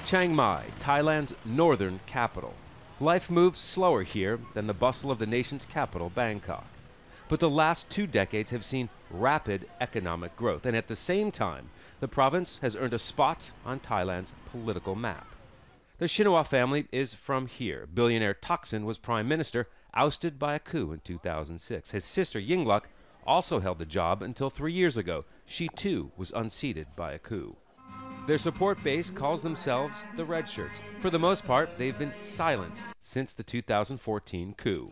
Chiang Mai, Thailand's northern capital. Life moves slower here than the bustle of the nation's capital, Bangkok. But the last 2 decades have seen rapid economic growth, and at the same time, the province has earned a spot on Thailand's political map. The Shinawatra family is from here. Billionaire Thaksin was prime minister, ousted by a coup in 2006. His sister Yingluck also held the job until 3 years ago. She too was unseated by a coup. Their support base calls themselves the Red Shirts. For the most part, they've been silenced since the 2014 coup,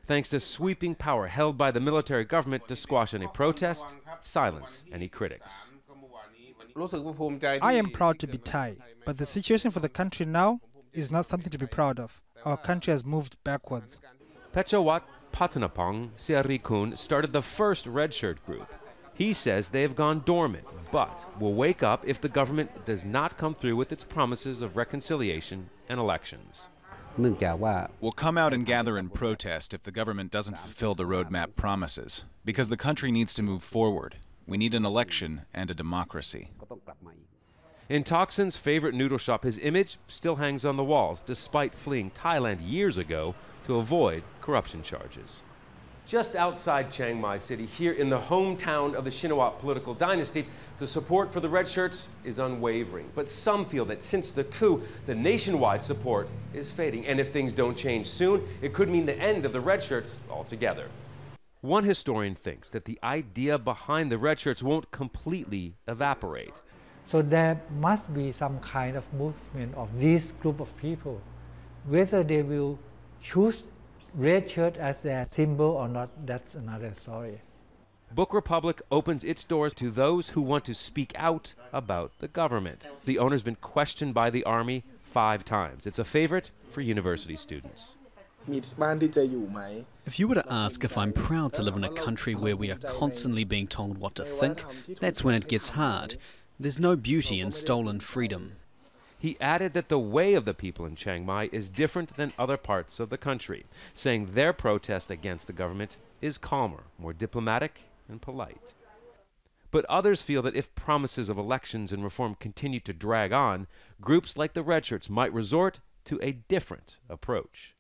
thanks to sweeping power held by the military government to squash any protest, silence any critics. I am proud to be Thai, but the situation for the country now is not something to be proud of. Our country has moved backwards. Pechawat Patanapong Siarikun started the first Red Shirt group. He says they have gone dormant, but will wake up if the government does not come through with its promises of reconciliation and elections. We'll come out and gather in protest if the government doesn't fulfill the roadmap promises, because the country needs to move forward. We need an election and a democracy. In Thaksin's favorite noodle shop, his image still hangs on the walls, despite fleeing Thailand years ago to avoid corruption charges. Just outside Chiang Mai City, here in the hometown of the Shinawatra political dynasty, the support for the Red Shirts is unwavering. But some feel that since the coup, the nationwide support is fading. And if things don't change soon, it could mean the end of the Red Shirts altogether. One historian thinks that the idea behind the Red Shirts won't completely evaporate. So there must be some kind of movement of this group of people. Whether they will choose Red Shirt as their symbol or not, that's another story. Book Republic opens its doors to those who want to speak out about the government. The owner's been questioned by the army 5 times. It's a favorite for university students. If you were to ask if I'm proud to live in a country where we are constantly being told what to think, that's when it gets hard. There's no beauty in stolen freedom. He added that the way of the people in Chiang Mai is different than other parts of the country, saying their protest against the government is calmer, more diplomatic and polite. But others feel that if promises of elections and reform continue to drag on, groups like the Red Shirts might resort to a different approach.